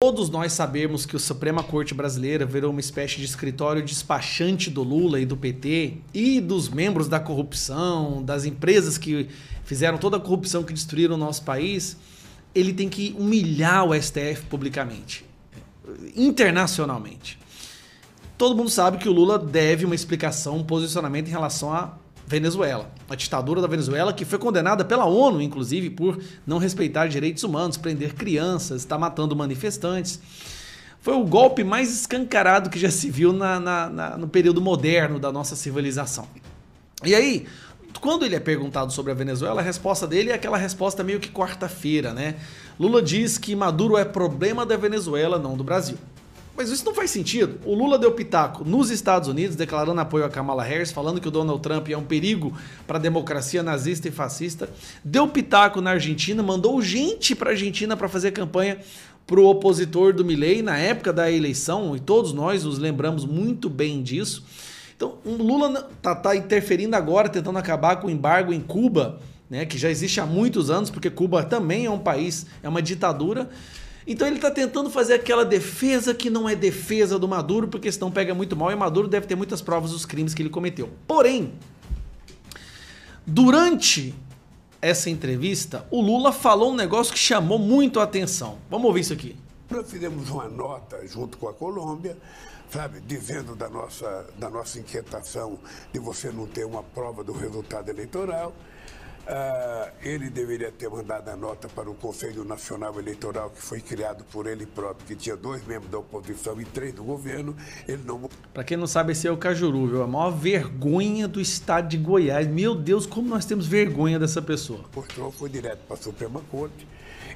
Todos nós sabemos que a Suprema Corte Brasileira virou uma espécie de escritório despachante do Lula e do PT e dos membros da corrupção, das empresas que fizeram toda a corrupção que destruíram o nosso país. Ele tem que humilhar o STF publicamente, internacionalmente. Todo mundo sabe que o Lula deve uma explicação, um posicionamento em relação à Venezuela, a ditadura da Venezuela, que foi condenada pela ONU, inclusive, por não respeitar direitos humanos, prender crianças, estar matando manifestantes. Foi o golpe mais escancarado que já se viu no período moderno da nossa civilização. E aí, quando ele é perguntado sobre a Venezuela, a resposta dele é aquela resposta meio que quarta-feira, né? Lula diz que Maduro é problema da Venezuela, não do Brasil. Mas isso não faz sentido. O Lula deu pitaco nos Estados Unidos, declarando apoio a Kamala Harris, falando que o Donald Trump é um perigo para a democracia nazista e fascista. Deu pitaco na Argentina, mandou gente para a Argentina para fazer campanha para o opositor do Milei na época da eleição, e todos nós nos lembramos muito bem disso. Então, o Lula tá interferindo agora, tentando acabar com o embargo em Cuba, né, que já existe há muitos anos, porque Cuba também é um país, é uma ditadura. Então ele está tentando fazer aquela defesa que não é defesa do Maduro, porque senão pega muito mal, e Maduro deve ter muitas provas dos crimes que ele cometeu. Porém, durante essa entrevista, o Lula falou um negócio que chamou muito a atenção. Vamos ouvir isso aqui. Nós fizemos uma nota junto com a Colômbia, sabe, dizendo da nossa inquietação de você não ter uma prova do resultado eleitoral. Ele deveria ter mandado a nota para o Conselho Nacional Eleitoral, que foi criado por ele próprio, que tinha 2 membros da oposição e 3 do governo. Ele não... Para quem não sabe, esse é o Cajuru, viu? A maior vergonha do estado de Goiás. Meu Deus, como nós temos vergonha dessa pessoa. Mostrou, foi direto para a Suprema Corte.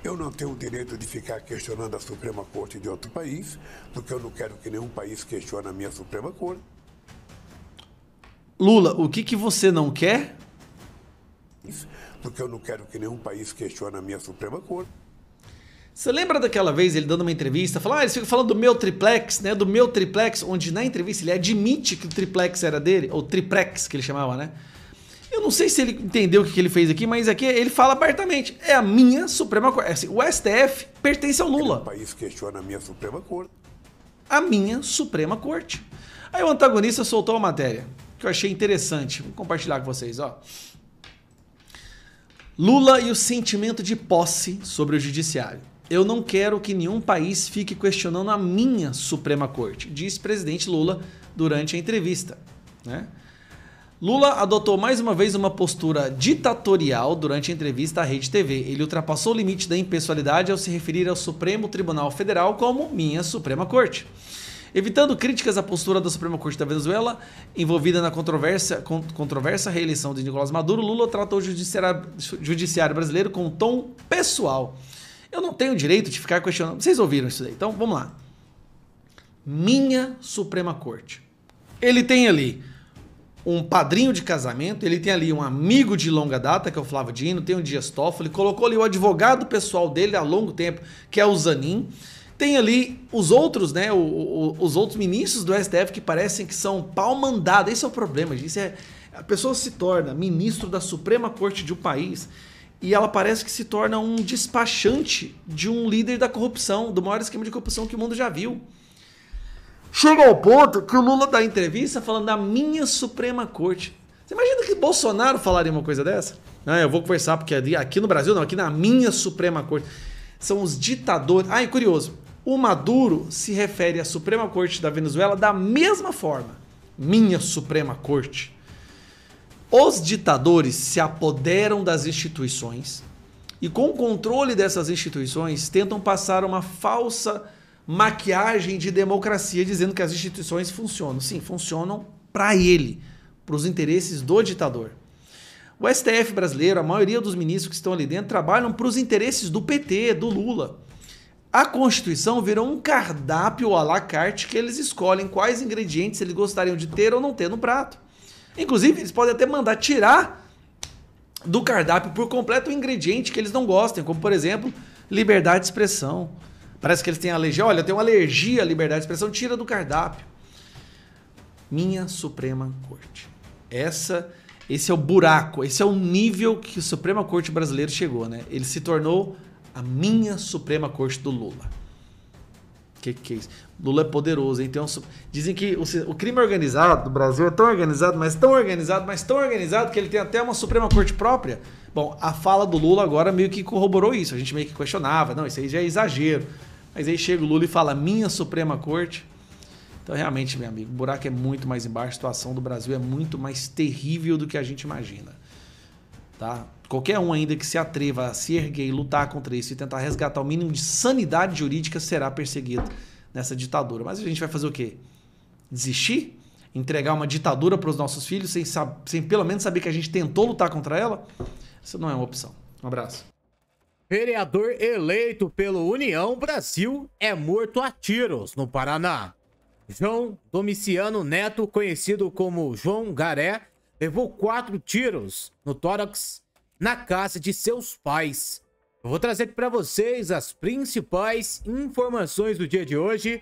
Eu não tenho o direito de ficar questionando a Suprema Corte de outro país, porque eu não quero que nenhum país questione a minha Suprema Corte. Lula, o que você não quer? Porque eu não quero que nenhum país questione a minha Suprema Corte. Você lembra daquela vez ele dando uma entrevista, falando, eles ficam falando do meu triplex, né, do meu triplex, onde na entrevista ele admite que o triplex era dele, ou triplex que ele chamava, né? Eu não sei se ele entendeu o que ele fez aqui, mas aqui ele fala abertamente, é a minha Suprema Corte. Assim, o STF pertence ao Lula. O país questiona a minha Suprema Corte. A minha Suprema Corte. Aí o antagonista soltou a matéria, que eu achei interessante. Vou compartilhar com vocês, ó. Lula e o sentimento de posse sobre o judiciário. Eu não quero que nenhum país fique questionando a minha Suprema Corte, disse o presidente Lula durante a entrevista, né? Lula adotou mais uma vez uma postura ditatorial durante a entrevista à Rede TV. Ele ultrapassou o limite da impessoalidade ao se referir ao Supremo Tribunal Federal como minha Suprema Corte. Evitando críticas à postura da Suprema Corte da Venezuela, envolvida na controversa reeleição de Nicolás Maduro, Lula tratou o judiciário brasileiro com um tom pessoal. Eu não tenho o direito de ficar questionando. Vocês ouviram isso daí? Então, vamos lá. Minha Suprema Corte. Ele tem ali um padrinho de casamento, ele tem ali um amigo de longa data, que é o Flávio Dino, tem o Dias Toffoli, colocou ali o advogado pessoal dele há longo tempo, que é o Zanin. Tem ali os outros, né, os outros ministros do STF que parecem que são pau mandado. Esse é o problema, gente. A pessoa se torna ministro da Suprema Corte de um país e ela parece que se torna um despachante de um líder da corrupção, do maior esquema de corrupção que o mundo já viu. Chega ao ponto que o Lula dá entrevista falando da minha Suprema Corte. Você imagina que Bolsonaro falaria uma coisa dessa? Não, eu vou conversar porque aqui no Brasil não, aqui na minha Suprema Corte. São os ditadores. Ah, e curioso, o Maduro se refere à Suprema Corte da Venezuela da mesma forma. Minha Suprema Corte. Os ditadores se apoderam das instituições e com o controle dessas instituições tentam passar uma falsa maquiagem de democracia dizendo que as instituições funcionam. Sim, funcionam para ele, para os interesses do ditador. O STF brasileiro, a maioria dos ministros que estão ali dentro trabalham para os interesses do PT, do Lula. A Constituição virou um cardápio à la carte que eles escolhem quais ingredientes eles gostariam de ter ou não ter no prato. Inclusive, eles podem até mandar tirar do cardápio por completo o ingrediente que eles não gostem, como, por exemplo, liberdade de expressão. Parece que eles têm alergia. Olha, eu tenho uma alergia à liberdade de expressão, tira do cardápio. Minha Suprema Corte. Esse é o buraco, esse é o nível que a Suprema Corte brasileira chegou, né? Ele se tornou a minha Suprema Corte do Lula. Que é isso? Lula é poderoso, hein? Dizem que o crime organizado do Brasil é tão organizado, mas tão organizado, mas tão organizado que ele tem até uma Suprema Corte própria. Bom, a fala do Lula agora meio que corroborou isso. A gente meio que questionava, não, isso aí já é exagero. Mas aí chega o Lula e fala, minha Suprema Corte. Então, realmente, meu amigo, o buraco é muito mais embaixo, a situação do Brasil é muito mais terrível do que a gente imagina. Tá? Qualquer um ainda que se atreva a se erguer e lutar contra isso e tentar resgatar o mínimo de sanidade jurídica será perseguido nessa ditadura. Mas a gente vai fazer o quê? Desistir? Entregar uma ditadura para os nossos filhos sem pelo menos saber que a gente tentou lutar contra ela? Isso não é uma opção. Um abraço. Vereador eleito pelo União Brasil é morto a tiros no Paraná. João Domiciano Neto, conhecido como João Garé, levou 4 tiros no tórax na casa de seus pais. Eu vou trazer aqui para vocês as principais informações do dia de hoje.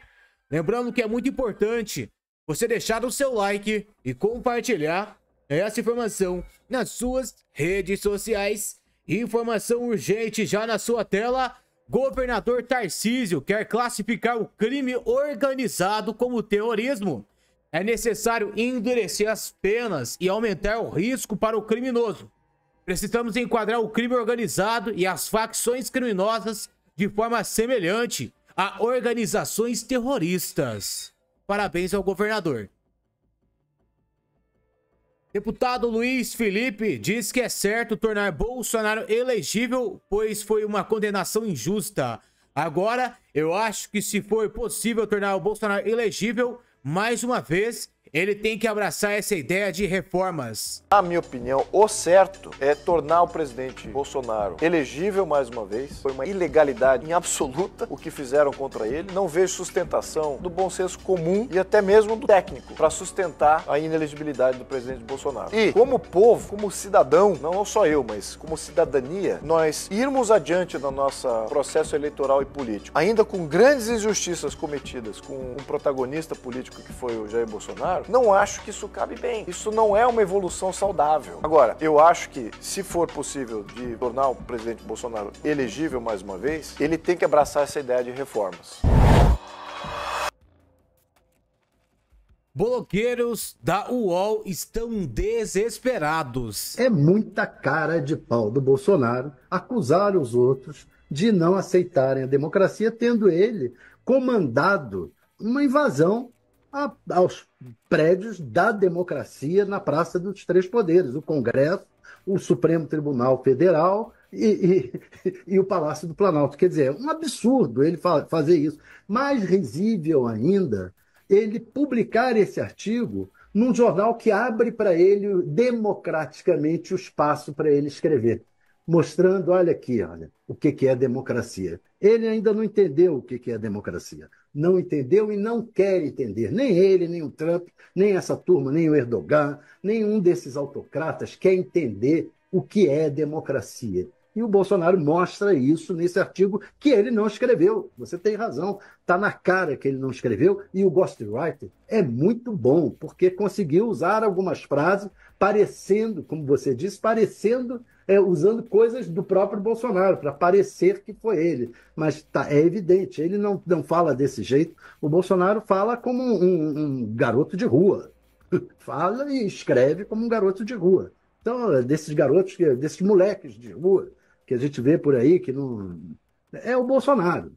Lembrando que é muito importante você deixar o seu like e compartilhar essa informação nas suas redes sociais. Informação urgente já na sua tela. Governador Tarcísio quer classificar o crime organizado como terrorismo. É necessário endurecer as penas e aumentar o risco para o criminoso. Precisamos enquadrar o crime organizado e as facções criminosas de forma semelhante a organizações terroristas. Parabéns ao governador. Deputado Luiz Felipe diz que é certo tornar Bolsonaro elegível, pois foi uma condenação injusta. Agora, eu acho que se for possível tornar o Bolsonaro elegível, mais uma vez, ele tem que abraçar essa ideia de reformas. Na minha opinião, o certo é tornar o presidente Bolsonaro elegível mais uma vez. Foi uma ilegalidade em absoluta o que fizeram contra ele. Não vejo sustentação do bom senso comum e até mesmo do técnico para sustentar a inelegibilidade do presidente Bolsonaro. E como povo, como cidadão, não só eu, mas como cidadania, nós irmos adiante no nosso processo eleitoral e político, ainda com grandes injustiças cometidas com um protagonista político que foi o Jair Bolsonaro, não acho que isso cabe bem. Isso não é uma evolução saudável. Agora, eu acho que, se for possível de tornar o presidente Bolsonaro elegível mais uma vez, ele tem que abraçar essa ideia de reformas. Blogueiros da UOL estão desesperados. É muita cara de pau do Bolsonaro acusar os outros de não aceitarem a democracia, tendo ele comandado uma invasão aos prédios da democracia na Praça dos Três Poderes, o Congresso, o Supremo Tribunal Federal e o Palácio do Planalto. Quer dizer, é um absurdo ele fazer isso. Mais risível ainda, ele publicar esse artigo num jornal que abre para ele democraticamente o espaço para ele escrever, mostrando, olha aqui, olha, o que é democracia. Ele ainda não entendeu o que é democracia. Não entendeu e não quer entender. Nem ele, nem o Trump, nem essa turma, nem o Erdogan, nenhum desses autocratas quer entender o que é democracia. E o Bolsonaro mostra isso nesse artigo que ele não escreveu. Você tem razão. Está na cara que ele não escreveu. E o ghostwriter é muito bom, porque conseguiu usar algumas frases parecendo, como você disse, usando coisas do próprio Bolsonaro, para parecer que foi ele. Mas é evidente, ele não fala desse jeito. O Bolsonaro fala como um garoto de rua. Fala e escreve como um garoto de rua. Então, desses garotos, desses moleques de rua que a gente vê por aí, que não... É o Bolsonaro.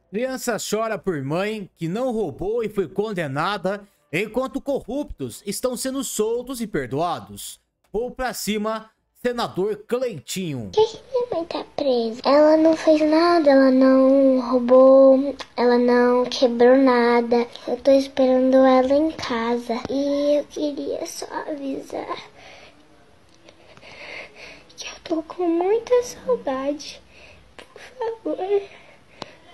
Criança chora por mãe que não roubou e foi condenada, enquanto corruptos estão sendo soltos e perdoados. Vou pra cima, senador Cleitinho. Por que minha mãe tá presa? Ela não fez nada, ela não roubou, ela não quebrou nada. Eu tô esperando ela em casa. E eu queria só avisar que eu tô com muita saudade. Por favor,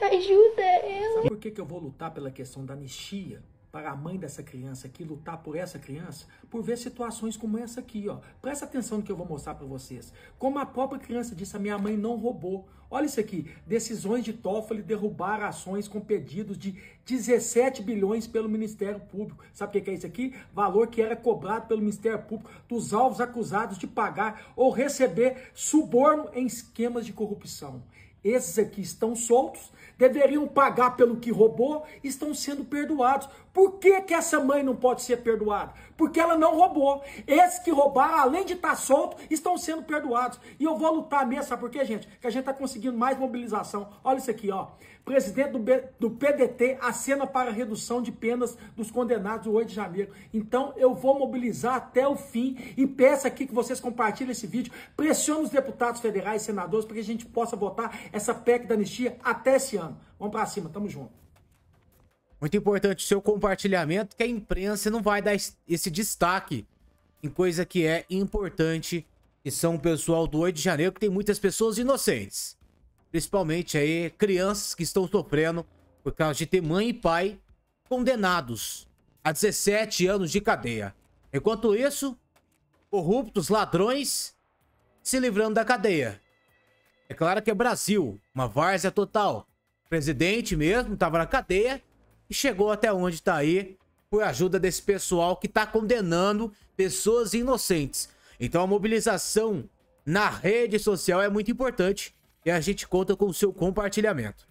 ajuda ela. Por que eu vou lutar pela questão da anistia? Para a mãe dessa criança aqui, lutar por essa criança, por ver situações como essa aqui, ó. Presta atenção no que eu vou mostrar para vocês. Como a própria criança disse, a minha mãe não roubou. Olha isso aqui, decisões de Toffoli derrubar ações com pedidos de 17 bilhões pelo Ministério Público. Sabe o que é isso aqui? Valor que era cobrado pelo Ministério Público dos alvos acusados de pagar ou receber suborno em esquemas de corrupção. Esses aqui estão soltos, deveriam pagar pelo que roubou, estão sendo perdoados. Por que que essa mãe não pode ser perdoada? Porque ela não roubou. Esses que roubaram, além de estar soltos, estão sendo perdoados. E eu vou lutar mesmo, sabe por quê, gente? Que a gente está conseguindo mais mobilização. Olha isso aqui, ó. Presidente do PDT acena para redução de penas dos condenados do 8 de janeiro. Então eu vou mobilizar até o fim e peço aqui que vocês compartilhem esse vídeo, pressione os deputados federais e senadores para que a gente possa votar essa PEC da anistia até esse ano. Vamos para cima, tamo junto. Muito importante o seu compartilhamento, que a imprensa não vai dar esse destaque em coisa que é importante, que são o pessoal do 8 de janeiro, que tem muitas pessoas inocentes. Principalmente aí crianças que estão sofrendo por causa de ter mãe e pai condenados a 17 anos de cadeia. Enquanto isso, corruptos, ladrões se livrando da cadeia. É claro que é Brasil, uma várzea total. O presidente mesmo estava na cadeia e chegou até onde está aí por ajuda desse pessoal que está condenando pessoas inocentes. Então a mobilização na rede social é muito importante. E a gente conta com o seu compartilhamento.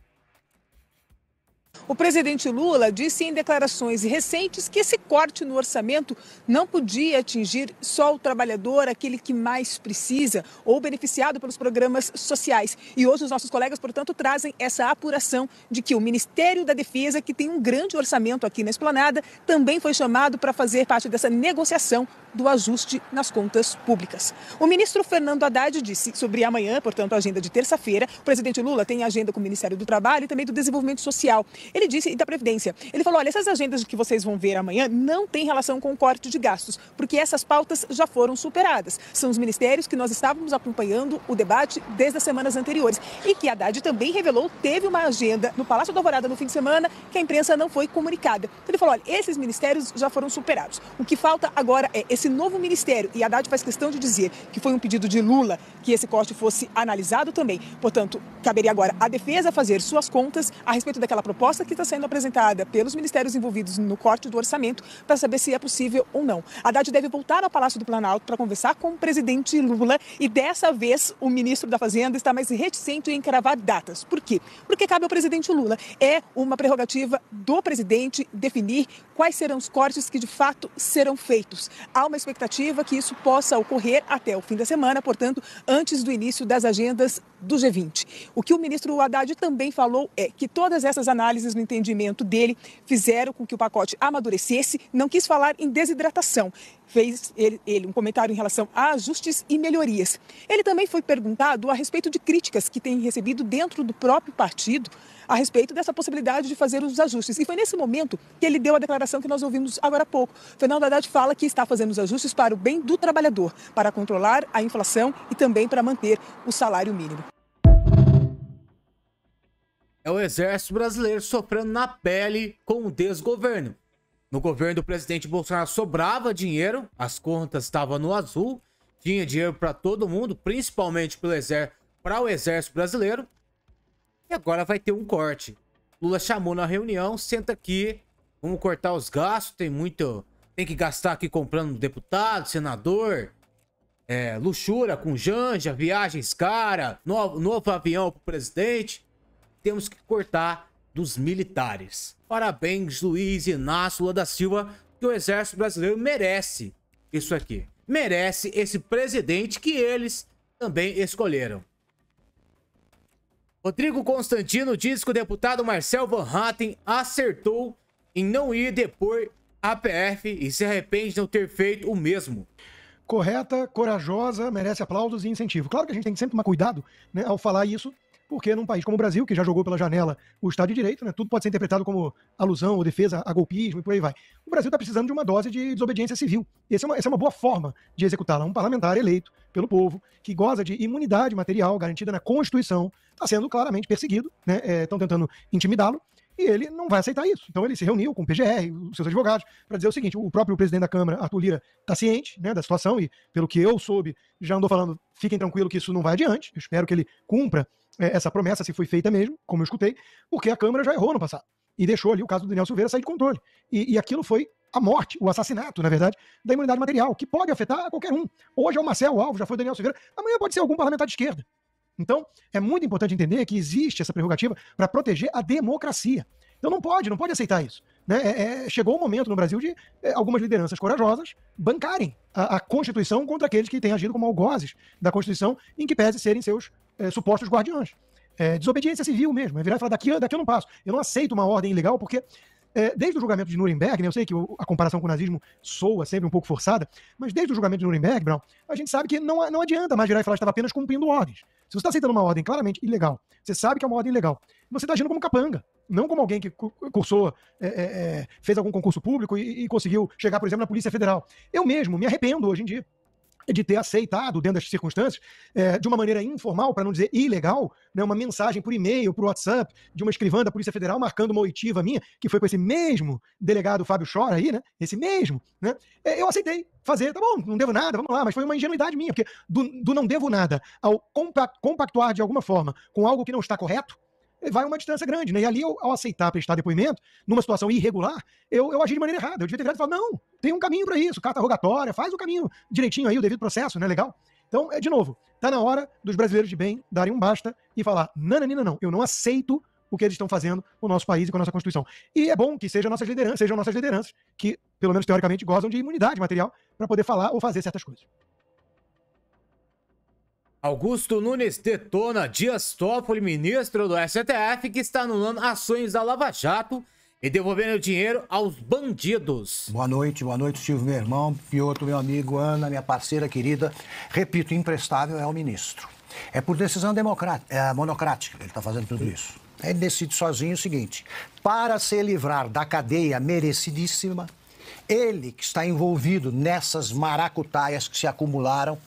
O presidente Lula disse em declarações recentes que esse corte no orçamento não podia atingir só o trabalhador, aquele que mais precisa, ou beneficiado pelos programas sociais. E hoje os nossos colegas, portanto, trazem essa apuração de que o Ministério da Defesa, que tem um grande orçamento aqui na Esplanada, também foi chamado para fazer parte dessa negociação do ajuste nas contas públicas. O ministro Fernando Haddad disse sobre amanhã, portanto, a agenda de terça-feira, o presidente Lula tem agenda com o Ministério do Trabalho e também do Desenvolvimento Social. Ele disse, e da Previdência, ele falou, olha, essas agendas que vocês vão ver amanhã não têm relação com o corte de gastos, porque essas pautas já foram superadas. São os ministérios que nós estávamos acompanhando o debate desde as semanas anteriores. E que Haddad também revelou, teve uma agenda no Palácio da Alvorada no fim de semana, que a imprensa não foi comunicada. Então ele falou, olha, esses ministérios já foram superados. O que falta agora é esse novo ministério. E Haddad faz questão de dizer que foi um pedido de Lula que esse corte fosse analisado também. Portanto, caberia agora à defesa fazer suas contas a respeito daquela proposta que está sendo apresentada pelos ministérios envolvidos no corte do orçamento para saber se é possível ou não. Haddad deve voltar ao Palácio do Planalto para conversar com o presidente Lula e dessa vez o ministro da Fazenda está mais reticente em cravar datas. Por quê? Porque cabe ao presidente Lula. É uma prerrogativa do presidente definir quais serão os cortes que de fato serão feitos. Há uma expectativa que isso possa ocorrer até o fim da semana, portanto, antes do início das agendas do G20. O que o ministro Haddad também falou é que todas essas análises no entendimento dele fizeram com que o pacote amadurecesse, não quis falar em desidratação. Fez ele um comentário em relação a ajustes e melhorias. Ele também foi perguntado a respeito de críticas que tem recebido dentro do próprio partido a respeito dessa possibilidade de fazer os ajustes. E foi nesse momento que ele deu a declaração que nós ouvimos agora há pouco. Fernando Haddad fala que está fazendo os ajustes para o bem do trabalhador, para controlar a inflação e também para manter o salário mínimo. É o exército brasileiro sofrendo na pele com o desgoverno. No governo do presidente Bolsonaro sobrava dinheiro, as contas estavam no azul, tinha dinheiro para todo mundo, principalmente para o exército brasileiro. E agora vai ter um corte. Lula chamou na reunião, senta aqui, vamos cortar os gastos, tem que gastar aqui comprando deputado, senador, luxúria com janja, viagens caras, novo avião pro presidente. Temos que cortar dos militares. Parabéns, Luiz Inácio Lula da Silva, que o exército brasileiro merece isso aqui. Merece esse presidente que eles também escolheram. Rodrigo Constantino diz que o deputado Marcel Van Hatten acertou em não ir depor a PF e se arrepende de não ter feito o mesmo. Correta, corajosa, merece aplausos e incentivo. Claro que a gente tem que sempre tomar cuidado, né, ao falar isso, porque num país como o Brasil, que já jogou pela janela o Estado de Direito, né, tudo pode ser interpretado como alusão ou defesa a golpismo e por aí vai. O Brasil está precisando de uma dose de desobediência civil. Essa é uma boa forma de executá-la. Um parlamentar eleito pelo povo, que goza de imunidade material garantida na Constituição, está sendo claramente perseguido, né, estão tentando intimidá-lo, e ele não vai aceitar isso. Então ele se reuniu com o PGR, os seus advogados, para dizer o seguinte: o próprio presidente da Câmara, Arthur Lira, está ciente, né, da situação e, pelo que eu soube, já andou falando, fiquem tranquilos que isso não vai adiante. Eu espero que ele cumpra essa promessa, se foi feita mesmo, como eu escutei, porque a Câmara já errou no passado e deixou ali o caso do Daniel Silveira sair de controle. E aquilo foi a morte, o assassinato, na verdade, da imunidade material, que pode afetar qualquer um. Hoje é o Marcel Alves, já foi o Daniel Silveira, amanhã pode ser algum parlamentar de esquerda. Então, é muito importante entender que existe essa prerrogativa para proteger a democracia. Então não pode aceitar isso. Né? Chegou o momento no Brasil de algumas lideranças corajosas bancarem a Constituição contra aqueles que têm agido como algozes da Constituição, em que pese serem seus supostos guardiões. Desobediência civil mesmo, é virar e falar, daqui eu não passo. Eu não aceito uma ordem ilegal, porque desde o julgamento de Nuremberg, né, eu sei que a comparação com o nazismo soa sempre um pouco forçada, mas desde o julgamento de Nuremberg, Brown, a gente sabe que não adianta mais virar e falar que estava apenas cumprindo ordens. Se você está aceitando uma ordem claramente ilegal, você sabe que é uma ordem ilegal, você está agindo como capanga, não como alguém que cursou, fez algum concurso público e conseguiu chegar, por exemplo, na Polícia Federal. Eu mesmo me arrependo hoje em dia de ter aceitado, dentro das circunstâncias, de uma maneira informal, para não dizer ilegal, né, uma mensagem por e-mail, por WhatsApp, de uma escrivã da Polícia Federal marcando uma oitiva minha, que foi com esse mesmo delegado Fábio Chora aí, né? Esse mesmo, né? Eu aceitei fazer, tá bom, não devo nada, vamos lá, mas foi uma ingenuidade minha, porque do não devo nada ao compactuar de alguma forma com algo que não está correto, vai uma distância grande, né? E ali, ao aceitar prestar depoimento, numa situação irregular, eu agi de maneira errada. Eu devia ter virado e falar, não, tem um caminho para isso, carta rogatória, faz o caminho direitinho aí, o devido processo, né? Legal? Então, de novo, tá na hora dos brasileiros de bem darem um basta e falar, não, eu não aceito o que eles estão fazendo com o nosso país e com a nossa Constituição. E é bom que sejam nossas lideranças que, pelo menos teoricamente, gozam de imunidade material para poder falar ou fazer certas coisas. Augusto Nunes detona Dias Toffoli, ministro do STF, que está anulando ações da Lava Jato e devolvendo dinheiro aos bandidos. Boa noite, Silvio, meu irmão, Piotr, meu amigo, Ana, minha parceira querida. Repito, imprestável é o ministro. É por decisão monocrática que ele está fazendo tudo isso. Ele decide sozinho o seguinte: para se livrar da cadeia merecidíssima, ele que está envolvido nessas maracutaias que se acumularam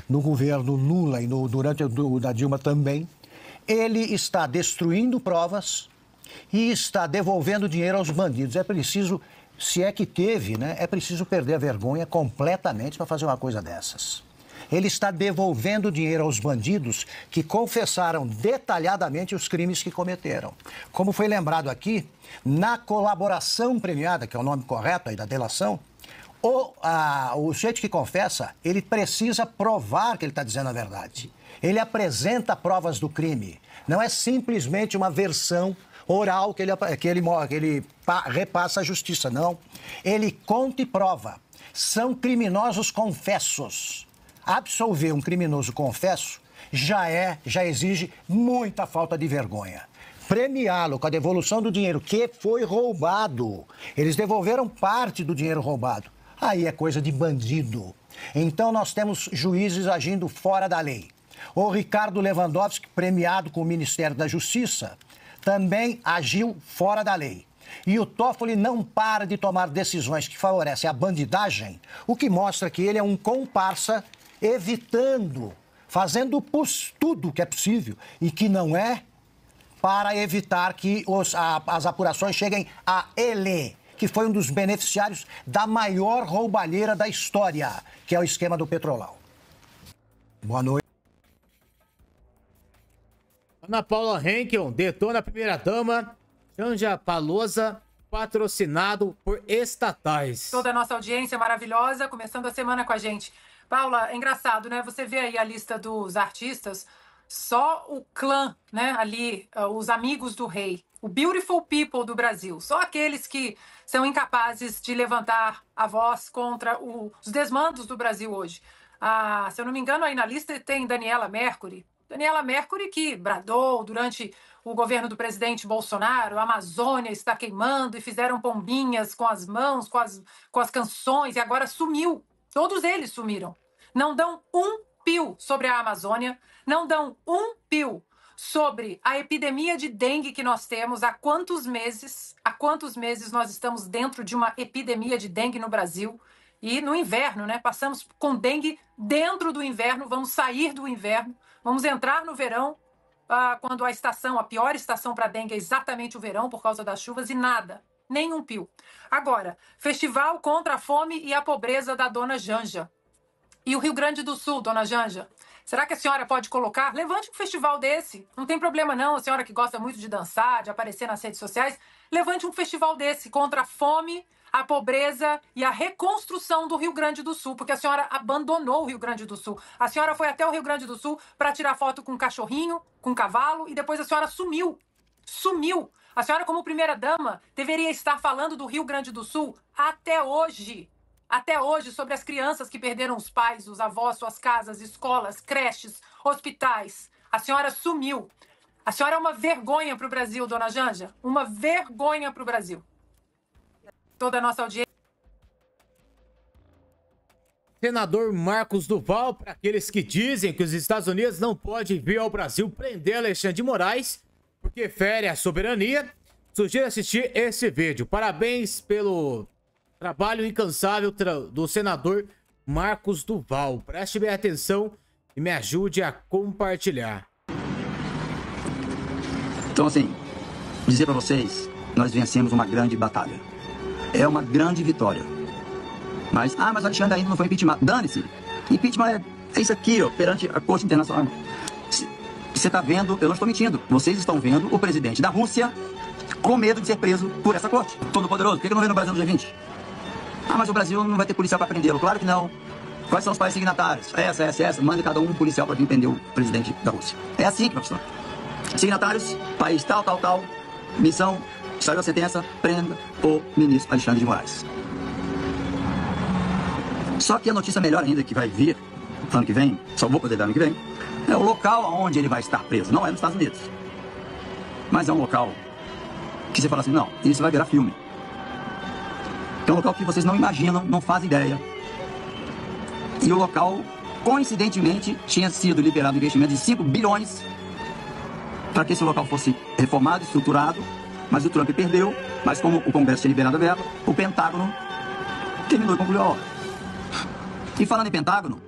no governo Lula e durante o da Dilma também, ele está destruindo provas e está devolvendo dinheiro aos bandidos. É preciso, se é que teve, né? É preciso perder a vergonha completamente para fazer uma coisa dessas. Ele está devolvendo dinheiro aos bandidos que confessaram detalhadamente os crimes que cometeram. Como foi lembrado aqui, na colaboração premiada, que é o nome correto aí da delação, o sujeito que confessa, ele precisa provar que ele está dizendo a verdade. Ele apresenta provas do crime. Não é simplesmente uma versão oral que ele repassa à justiça, não. Ele conta e prova. São criminosos confessos. Absolver um criminoso confesso já exige muita falta de vergonha. Premiá-lo com a devolução do dinheiro que foi roubado. Eles devolveram parte do dinheiro roubado. Aí é coisa de bandido. Então nós temos juízes agindo fora da lei. O Ricardo Lewandowski, premiado com o Ministério da Justiça, também agiu fora da lei. E o Toffoli não para de tomar decisões que favorecem a bandidagem, o que mostra que ele é um comparsa evitando, fazendo tudo que é possível e que não é, para evitar que as apurações cheguem a ele, que foi um dos beneficiários da maior roubalheira da história, que é o esquema do Petrolão. Boa noite. Ana Paula Henkel detona a primeira-dama Janja Palosa, patrocinado por estatais. Toda a nossa audiência maravilhosa, começando a semana com a gente. Paula, é engraçado, né? Você vê aí a lista dos artistas, só o clã, né? Ali, os amigos do rei, o beautiful people do Brasil, só aqueles que são incapazes de levantar a voz contra os desmandos do Brasil hoje. Se eu não me engano, aí na lista tem Daniela Mercury. Daniela Mercury que bradou durante o governo do presidente Bolsonaro, a Amazônia está queimando, e fizeram pombinhas com as mãos, com as canções, e agora sumiu. Todos eles sumiram. Não dão um pio sobre a Amazônia, não dão um pio sobre a epidemia de dengue que nós temos. Há quantos meses nós estamos dentro de uma epidemia de dengue no Brasil? E no inverno, né? Passamos com dengue dentro do inverno, vamos sair do inverno, vamos entrar no verão, quando a pior estação para dengue é exatamente o verão, por causa das chuvas, e nada, nenhum pio. Agora, Festival contra a Fome e a Pobreza da Dona Janja. E o Rio Grande do Sul, Dona Janja, será que a senhora pode colocar? Levante um festival desse, não tem problema não, a senhora que gosta muito de dançar, de aparecer nas redes sociais, levante um festival desse contra a fome, a pobreza e a reconstrução do Rio Grande do Sul, porque a senhora abandonou o Rio Grande do Sul. A senhora foi até o Rio Grande do Sul para tirar foto com um cachorrinho, com um cavalo, e depois a senhora sumiu. Sumiu. A senhora, como primeira-dama, deveria estar falando do Rio Grande do Sul até hoje. Até hoje, sobre as crianças que perderam os pais, os avós, suas casas, escolas, creches, hospitais. A senhora sumiu. A senhora é uma vergonha para o Brasil, dona Janja. Uma vergonha para o Brasil. Toda a nossa audiência. Senador Marcos Duval, para aqueles que dizem que os Estados Unidos não podem vir ao Brasil prender Alexandre de Moraes porque fere a soberania, sugiro assistir esse vídeo. Parabéns pelo trabalho incansável do senador Marcos Duval. Preste bem atenção e me ajude a compartilhar. Então, assim, dizer para vocês, nós vencemos uma grande batalha. É uma grande vitória. Mas o Alexandre ainda não foi impeachment. Dane-se. Impeachment é isso aqui, ó, perante a Corte Internacional. Você está vendo, eu não estou mentindo, vocês estão vendo o presidente da Rússia com medo de ser preso por essa corte. Todo poderoso. Por que não vem no Brasil no G20? Mas o Brasil não vai ter policial para prendê-lo. Claro que não. Quais são os países signatários? Essa. Manda cada um policial para vir prender o presidente da Rússia. É assim que vai funcionar. Signatários, país tal. Missão, saiu a sentença, prenda o ministro Alexandre de Moraes. Só que a notícia melhor ainda que vai vir ano que vem, só vou poder dar ano que vem, é o local onde ele vai estar preso. Não é nos Estados Unidos. Mas é um local que você fala assim, não, isso vai virar filme. É um local que vocês não imaginam, não fazem ideia. E o local, coincidentemente, tinha sido liberado um investimento de 5 bilhões para que esse local fosse reformado, estruturado, mas o Trump perdeu, mas como o Congresso tinha liberado a verba, o Pentágono terminou e concluiu a obra. E falando em Pentágono,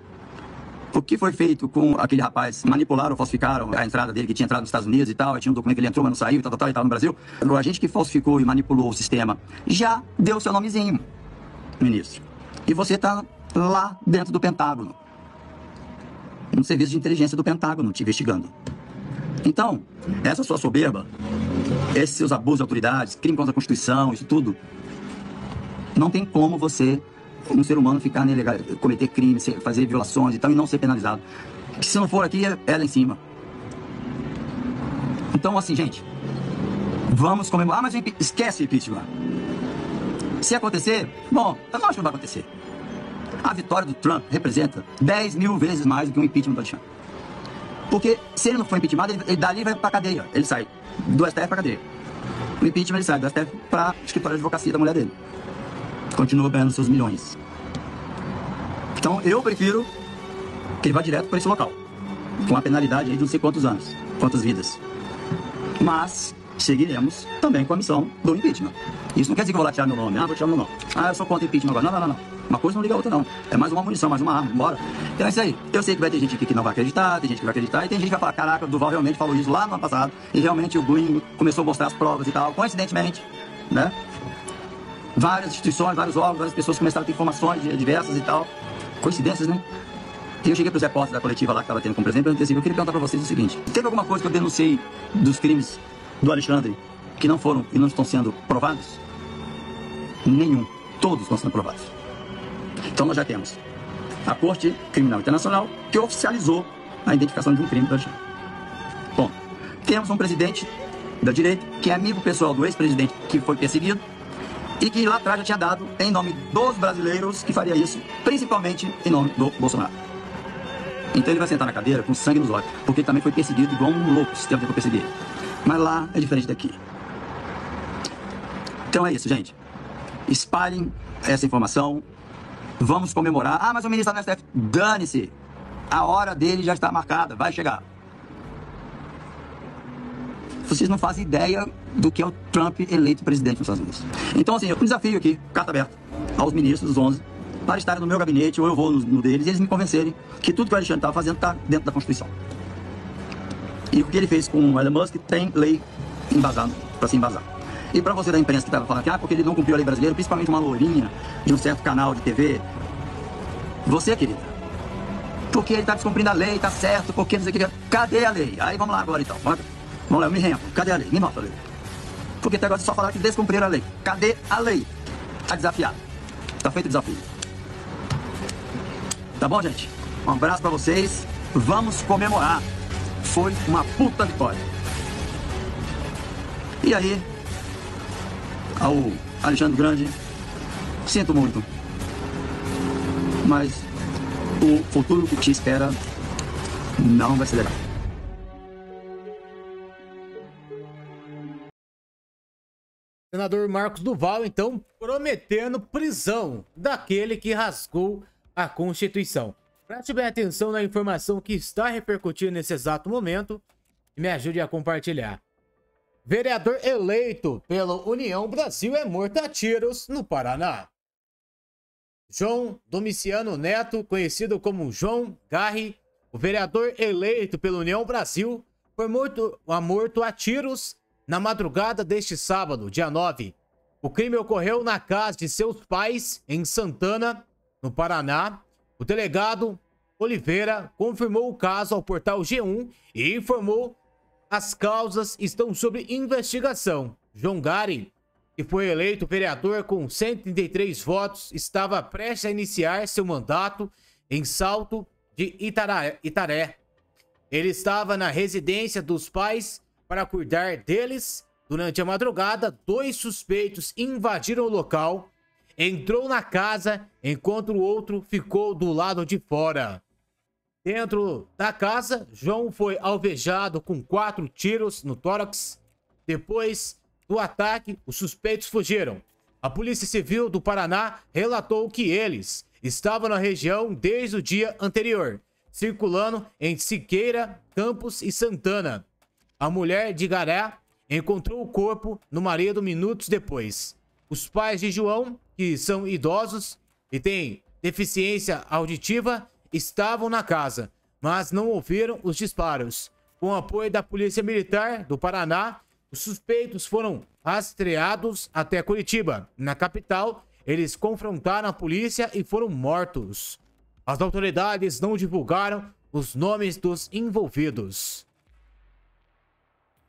o que foi feito com aquele rapaz? Manipularam ou falsificaram a entrada dele, que tinha entrado nos Estados Unidos e tal, tinha um documento que ele entrou, mas não saiu, e tal, no Brasil. O agente que falsificou e manipulou o sistema já deu seu nomezinho, ministro. E você está lá dentro do Pentágono, no serviço de inteligência do Pentágono, te investigando. Então, essa sua soberba, esses seus abusos de autoridades, crime contra a Constituição, isso tudo, não tem como você, um ser humano, ficar ilegal, cometer crimes, fazer violações e tal, e não ser penalizado. Que se não for aqui, é lá em cima. Então, assim, gente, vamos comemorar. Mas esquece o impeachment. Se acontecer, bom, eu não acho que não vai acontecer. A vitória do Trump representa 10 mil vezes mais do que um impeachment do Alexandre. Porque se ele não for impeachment, ele dali vai pra cadeia. Ele sai do STF pra cadeia. O impeachment, ele sai do STF pra escritório de advocacia da mulher dele. Continua ganhando seus milhões. Então eu prefiro que ele vá direto para esse local, com a penalidade aí de não sei quantos anos, quantas vidas. Mas seguiremos também com a missão do impeachment. Isso não quer dizer que eu vou lá tirar meu nome. Vou tirar meu nome. Eu sou contra o impeachment agora. Não. Uma coisa não liga a outra, não. É mais uma munição, mais uma arma. Bora. Então é isso aí. Eu sei que vai ter gente aqui que não vai acreditar, tem gente que vai acreditar, e tem gente que vai falar, caraca, o Duval realmente falou isso lá no ano passado, e realmente o Green começou a mostrar as provas e tal, coincidentemente, né? Várias instituições, vários órgãos, várias pessoas começaram a ter informações diversas e tal. Coincidências, né? E eu cheguei para os repórteres da coletiva lá que estava tendo com o presidente, eu queria perguntar para vocês o seguinte: teve alguma coisa que eu denunciei dos crimes do Alexandre que não foram e não estão sendo provados? Nenhum. Todos estão sendo provados. Então nós já temos a Corte Criminal Internacional que oficializou a identificação de um crime do Alexandre. Bom, temos um presidente da direita que é amigo pessoal do ex-presidente que foi perseguido, e que lá atrás já tinha dado em nome dos brasileiros que faria isso, principalmente em nome do Bolsonaro. Então ele vai sentar na cadeira com sangue nos olhos, porque ele também foi perseguido igual um louco se tempo que eu persegui ele. Mas lá é diferente daqui. Então é isso, gente. Espalhem essa informação. Vamos comemorar. Mas o ministro da STF, dane-se. A hora dele já está marcada, vai chegar. Vocês não fazem ideia do que é o Trump eleito presidente dos Estados Unidos. Então, assim, eu desafio aqui, carta aberta, aos ministros, os 11, para estarem no meu gabinete, ou eu vou no deles, e eles me convencerem que tudo que o Alexandre estava fazendo está dentro da Constituição. E o que ele fez com o Elon Musk tem lei embasada, para se embasar. E para você da imprensa que estava falando que, porque ele não cumpriu a lei brasileira, principalmente uma lourinha de um certo canal de TV, você, querida, porque ele está descumprindo a lei, está certo, porque não sei o que, cadê a lei? Aí vamos lá agora então, vamos lá, eu me remo, cadê a lei? Me mostra a lei. Porque até agora só falaram que descumpriram a lei. Cadê a lei? a desafiar. Tá feito o desafio. Tá bom, gente? Um abraço pra vocês. Vamos comemorar. Foi uma puta vitória. E aí, ao Alexandre Grande, sinto muito. Mas o futuro que te espera não vai ser legal. Senador Marcos Duval, então, prometendo prisão daquele que rasgou a Constituição. Preste bem atenção na informação que está repercutindo nesse exato momento e me ajude a compartilhar. Vereador eleito pela União Brasil é morto a tiros no Paraná. João Domiciano Neto, conhecido como João Garri, o vereador eleito pela União Brasil, foi morto a tiros na madrugada deste sábado, dia 9. O crime ocorreu na casa de seus pais, em Santana, no Paraná. O delegado Oliveira confirmou o caso ao portal G1 e informou as causas estão sob investigação. João Garri, que foi eleito vereador com 133 votos, estava prestes a iniciar seu mandato em Salto de Itaré. Ele estava na residência dos pais para cuidar deles. Durante a madrugada, 2 suspeitos invadiram o local, entrou na casa, enquanto o outro ficou do lado de fora. Dentro da casa, João foi alvejado com 4 tiros no tórax. Depois do ataque, os suspeitos fugiram. A Polícia Civil do Paraná relatou que eles estavam na região desde o dia anterior, circulando em Siqueira, Campos e Santana. A mulher de Garé encontrou o corpo no marido minutos depois. Os pais de João, que são idosos e têm deficiência auditiva, estavam na casa, mas não ouviram os disparos. Com o apoio da Polícia Militar do Paraná, os suspeitos foram rastreados até Curitiba. Na capital, eles confrontaram a polícia e foram mortos. As autoridades não divulgaram os nomes dos envolvidos.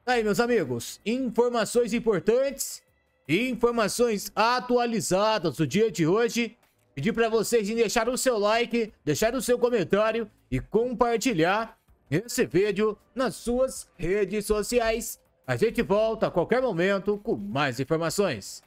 Aí, meus amigos, informações importantes e informações atualizadas do dia de hoje. Pedir para vocês deixar o seu like, deixar o seu comentário e compartilhar esse vídeo nas suas redes sociais. A gente volta a qualquer momento com mais informações.